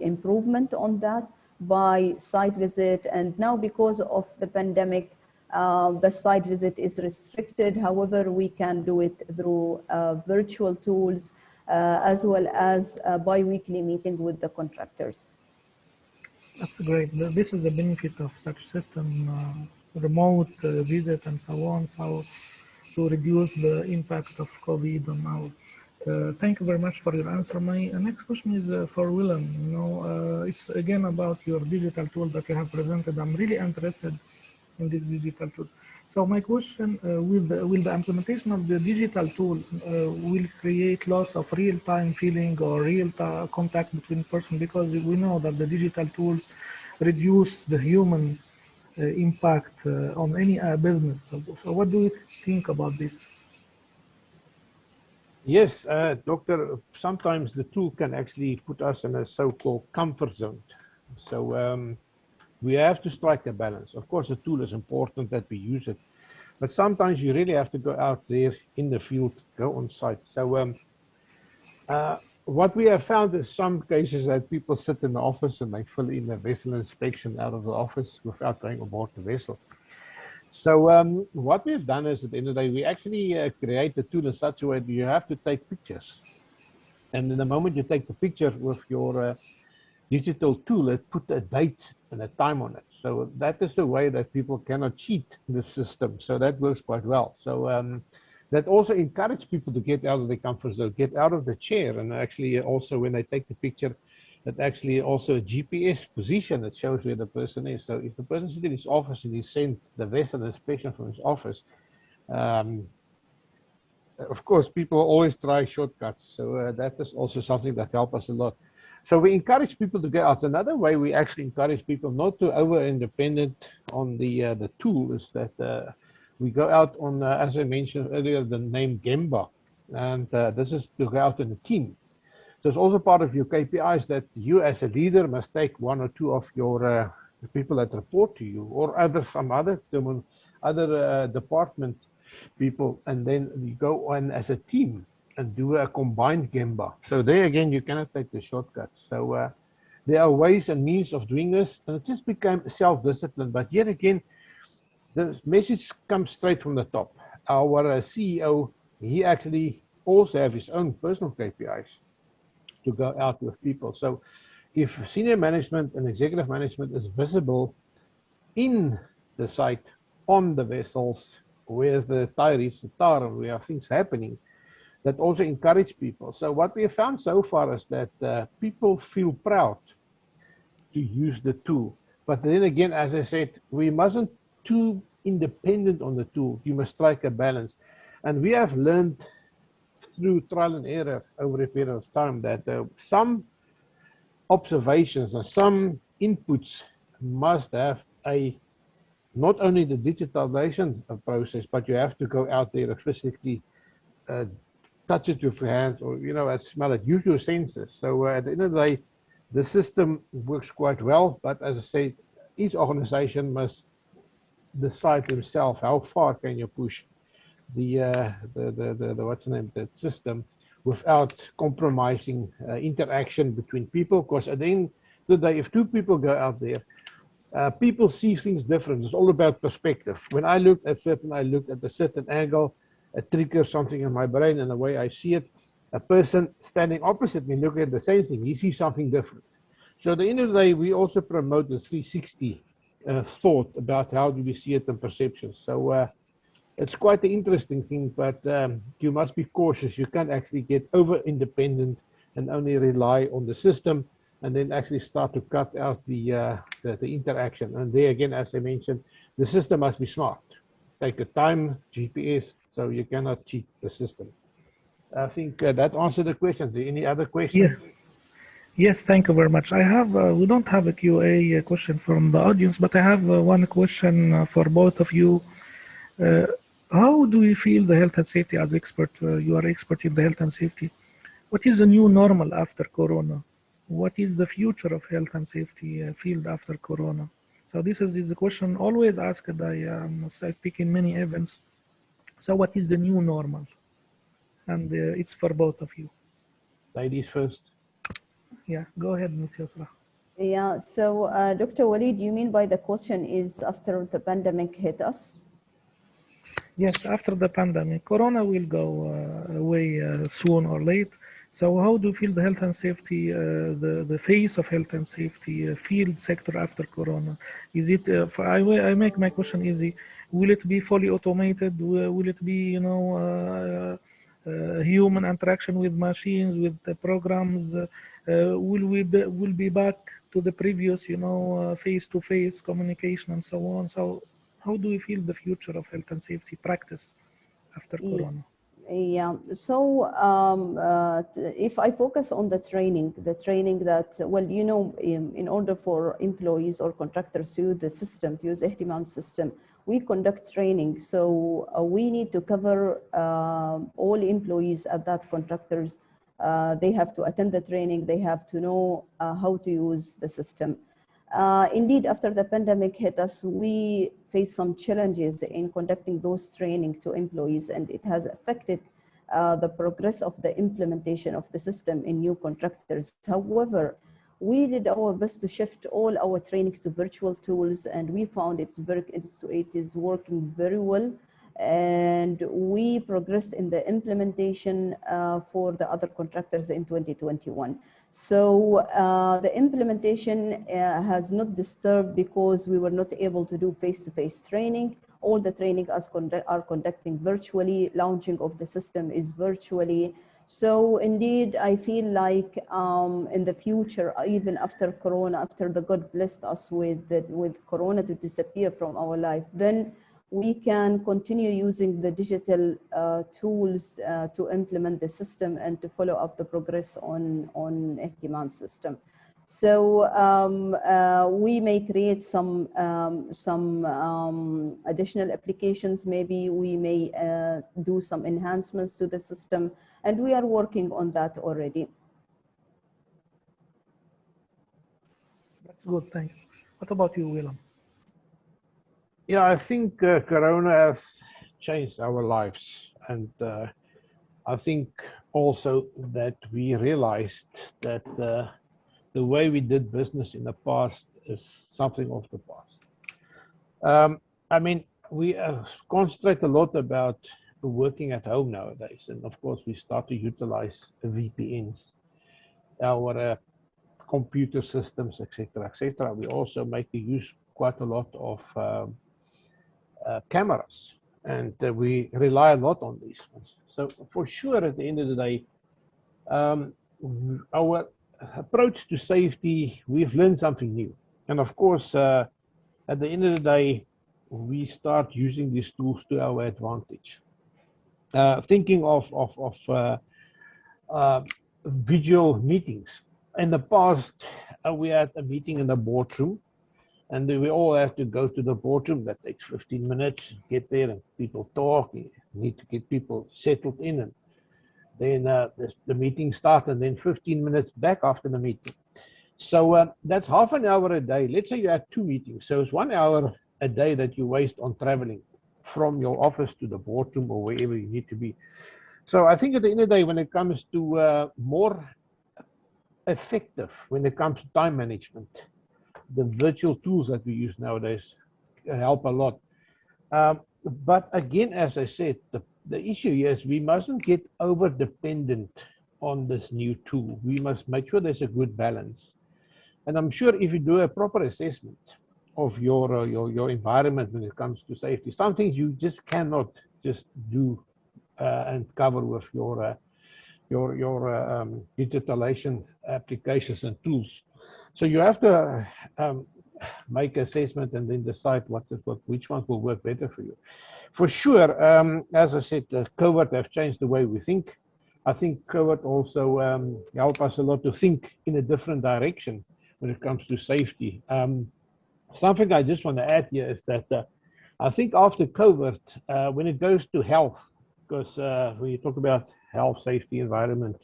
improvement on that by site visit. And now because of the pandemic, the site visit is restricted. However, we can do it through virtual tools as well as a bi-weekly meeting with the contractors. That's great. This is the benefit of such system, remote visit and so on, so to reduce the impact of COVID on our. Thank you very much for your answer. My next question is for Willem. It's again about your digital tool that you have presented. I'm really interested in this digital tool. So my question, will the implementation of the digital tool will create loss of real-time feeling or real-time contact between persons? Because we know that the digital tools reduce the human impact on any business. So what do you think about this? Yes, Doctor, sometimes the tool can actually put us in a so-called comfort zone. So we have to strike a balance. Of course, the tool is important that we use it, but sometimes you really have to go out there in the field, go on site. So what we have found is some cases that people sit in the office and they fill in a vessel inspection out of the office without going aboard the vessel. So what we've done is, at the end of the day, we actually create the tool in such a way that you have to take pictures. And in the moment you take the picture with your digital tool, it put a date and a time on it. So that is the way that people cannot cheat the system. So that works quite well. So that also encourages people to get out of the comfort zone, get out of the chair. And actually also when they take the picture, that actually also a GPS position that shows where the person is. So if the person is in his office and he sent the vessel inspection from his office, of course, people always try shortcuts. So that is also something that helps us a lot. So we encourage people to get out. Another way we actually encourage people not to over-independent on the tool is that we go out on, as I mentioned earlier, the name Gemba. And this is to go out in a team. So it's also part of your KPIs that you as a leader must take one or two of your people that report to you, or some other department people, and then you go on as a team and do a combined Gemba. So there again, you cannot take the shortcuts. So there are ways and means of doing this, and it just became self-discipline. But yet again, the message comes straight from the top. Our CEO, he actually also have his own personal KPIs to go out with people. So if senior management and executive management is visible in the site, on the vessels, where the tire is the tar, and where things happening, that also encourage people. So what we have found so far is that people feel proud to use the tool. But then again, as I said, we mustn't too independent on the tool. You must strike a balance. And we have learned through trial and error over a period of time that some observations and some inputs must have not only the digitalization process, but you have to go out there and physically touch it with your hands, or smell it, use your senses. So at the end of the day, the system works quite well, but as I say, each organization must decide themselves how far can you push the system without compromising interaction between people. Because at the end of the day, if two people go out there People see things different. It's all about perspective. When I looked at a certain angle, a trigger something in my brain, and the way I see it. A person standing opposite me looking at the same thing, he sees something different. So at the end of the day, we also promote the 360 thought about how do we see it and perceptions. So it's quite an interesting thing, but you must be cautious. You can't actually get over independent and only rely on the system, and then actually start to cut out the interaction. And there again, as I mentioned, the system must be smart. Take a time, GPS, so you cannot cheat the system. I think that answered the question. Any other questions? Yeah. Yes, thank you very much. I have, we don't have a QA question from the audience, but I have one question for both of you. How do you feel the health and safety as expert? You are expert in the health and safety. What is the new normal after Corona? What is the future of health and safety field after Corona? So this is the question always asked. I speak in many events. So what is the new normal? And it's for both of you. Ladies first. Yeah, go ahead, Ms. Yusra. Yeah, so Dr. Walid, you mean by the question is after the pandemic hit us? Yes, after the pandemic, Corona will go away soon or late. So how do you feel the health and safety, the face of health and safety field sector after Corona? Is it, I make my question easy, will it be fully automated? Will it be, human interaction with machines, with the programs? Will be back to the previous, face-to-face communication and so on? So how do you feel the future of health and safety practice after Corona? Yeah, so if I focus on the training that, well, in order for employees or contractors to use the system, to use IHTIMAM system, we conduct training. So we need to cover all employees at that contractors. They have to attend the training. They have to know how to use the system. Indeed, after the pandemic hit us, we faced some challenges in conducting those training to employees, and it has affected the progress of the implementation of the system in new contractors. However, we did our best to shift all our trainings to virtual tools, and we found it is working very well. And we progressed in the implementation for the other contractors in 2021. So the implementation has not disturbed because we were not able to do face-to-face training. All the training are conducting virtually. Launching of the system is virtually. So indeed, I feel like in the future, even after Corona, after the God blessed us with Corona to disappear from our life, then we can continue using the digital tools to implement the system and to follow up the progress on IHTIMAM system. So we may create some additional applications. Maybe we may do some enhancements to the system, and we are working on that already. That's good, thanks. What about you, Willem? Yeah, I think Corona has changed our lives, and I think also that we realized that the way we did business in the past is something of the past. I mean, we concentrate a lot about working at home nowadays, and of course we start to utilize VPNs, our computer systems, etc., etc. We also make use quite a lot of cameras, and we rely a lot on these ones. So for sure, at the end of the day, our approach to safety, we've learned something new. And of course, at the end of the day, we start using these tools to our advantage. Thinking of visual meetings. In the past, we had a meeting in the boardroom, and we all have to go to the boardroom. That takes 15 minutes, get there, and people talk. You need to get people settled in, and then the meeting starts, and then 15 minutes back after the meeting. So that's half an hour a day. Let's say you have 2 meetings. So it's 1 hour a day that you waste on traveling from your office to the boardroom or wherever you need to be. So I think at the end of the day, when it comes to more effective, when it comes to time management, the virtual tools that we use nowadays help a lot. But again, as I said, the issue here is we mustn't get over dependent on this new tool. We must make sure there's a good balance. And I'm sure if you do a proper assessment of your environment when it comes to safety, some things you just cannot just do and cover with your digitalization applications and tools. So you have to make assessment and then decide which one will work better for you. For sure, as I said, COVID have changed the way we think. I think COVID also helped us a lot to think in a different direction when it comes to safety. Something I just want to add here is that I think after COVID, when it goes to health, because when you talk about health, safety, environment,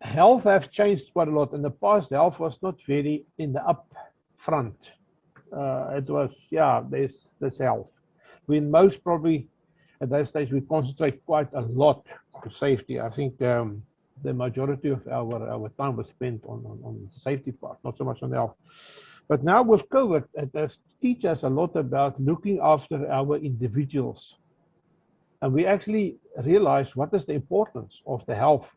health have changed quite a lot. In the past, health was not very in the upfront. It was, yeah, there's health. We most probably, at that stage, we concentrate quite a lot on safety. I think the majority of our time was spent on the safety part, not so much on health. But now with COVID, it has teach us a lot about looking after our individuals. And we actually realize what is the importance of the health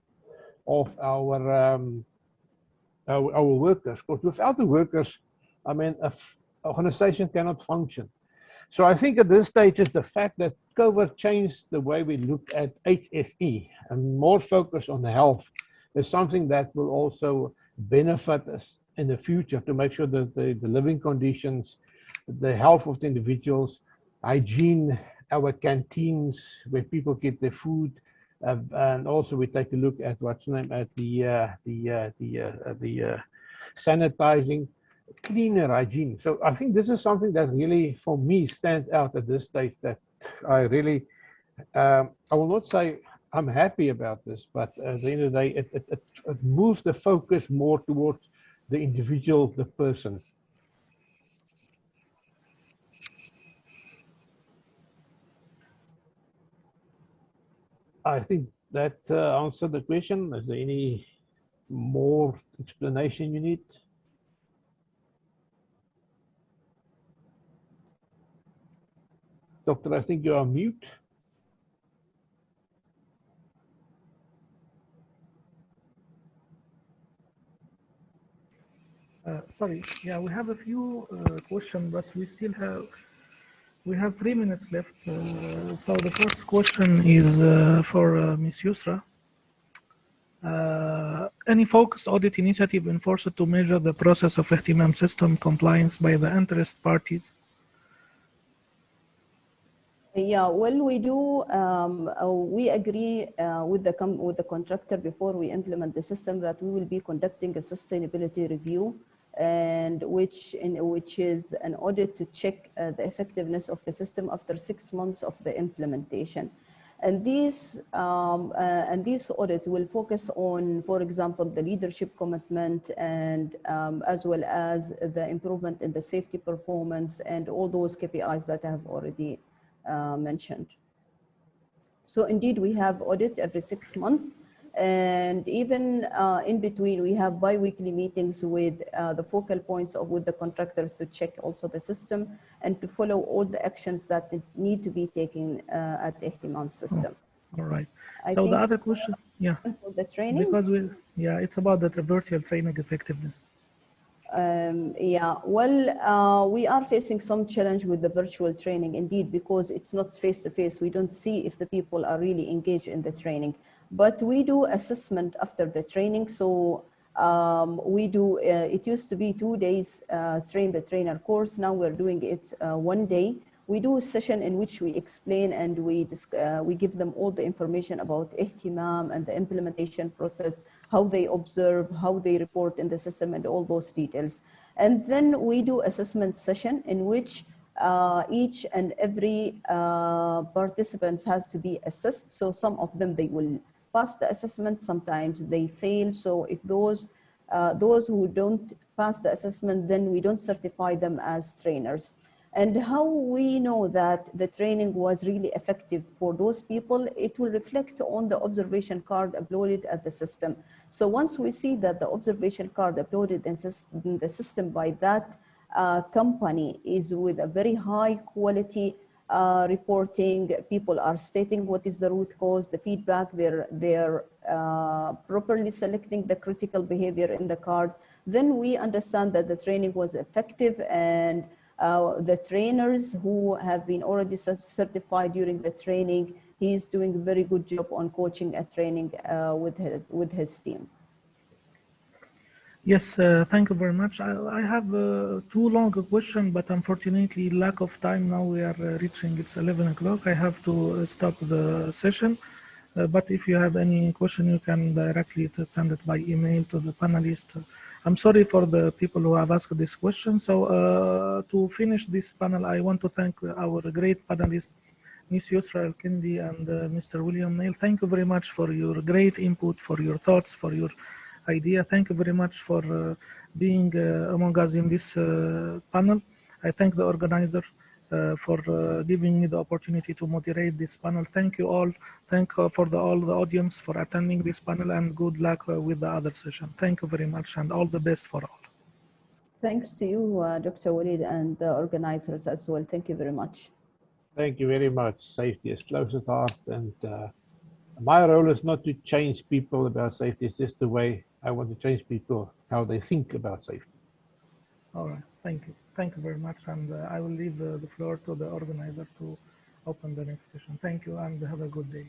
of our workers. Because without the workers, I mean, an organization cannot function. So I think at this stage is the fact that COVID changed the way we look at HSE and more focus on the health is something that will also benefit us in the future to make sure that the living conditions, the health of the individuals, hygiene, our canteens where people get their food, and also we take a look at what's named at the sanitizing, cleaner hygiene. So I think this is something that really, for me, stands out at this stage. That I really, I will not say I'm happy about this, but at the end of the day, it moves the focus more towards the individual, the person. I think that answered the question. Is there any more explanation you need? Doctor, I think you are mute. Sorry, yeah, we have a few questions, but we have 3 minutes left. So the first question is for Ms. Yusra. Any focused audit initiative enforced to measure the process of IHTIMAM system compliance by the interest parties? Yeah, well, we do. We agree with the contractor before we implement the system that we will be conducting a sustainability review, and which is an audit to check the effectiveness of the system after 6 months of the implementation. And this audit will focus on, for example, the leadership commitment and as well as the improvement in the safety performance and all those KPIs that I have already mentioned. So indeed, we have audit every 6 months, and even in between, we have bi-weekly meetings with the focal points with the contractors to check also the system and to follow all the actions that need to be taken at the IHTIMAM system. All right. So the other question, yeah, for the training, because it's about the virtual training effectiveness. Yeah, well, we are facing some challenge with the virtual training indeed, because it's not face-to-face. We don't see if the people are really engaged in the training, but we do assessment after the training. So we do, it used to be 2 days train the trainer course. Now we're doing it 1 day. We do a session in which we explain and we give them all the information about IHTIMAM and the implementation process, how they observe, how they report in the system, and all those details. And then we do assessment session in which each and every participants has to be assessed. So some of them, they will pass the assessment, sometimes they fail. So if those who don't pass the assessment, then we don't certify them as trainers. And how we know that the training was really effective for those people, it will reflect on the observation card uploaded at the system. So once we see that the observation card uploaded in the system by that company is with a very high quality reporting, people are stating what is the root cause, the feedback, they're properly selecting the critical behavior in the card, then we understand that the training was effective, and the trainers who have been already certified during the training, he's doing a very good job on coaching and training with his team. Yes, thank you very much. I have too long a question, but unfortunately, lack of time. Now we are reaching, it's 11 o'clock. I have to stop the session. But if you have any question, you can directly send it by email to the panelists. I'm sorry for the people who have asked this question. So to finish this panel, I want to thank our great panelists, Ms. Yusra Al-Kindi and Mr. William Nail. Thank you very much for your great input, for your thoughts, for your idea. Thank you very much for being among us in this panel. I thank the organizer for giving me the opportunity to moderate this panel. Thank you all. Thank for all the audience for attending this panel, and good luck with the other session. Thank you very much, and all the best for all. Thanks to you, Dr. Walid, and the organizers as well. Thank you very much. Thank you very much. Safety is close at heart, and my role is not to change people about safety. It's just the way I want to change people, how they think about safety. All right. Thank you. Thank you very much. And I will leave the floor to the organizer to open the next session. Thank you, and have a good day.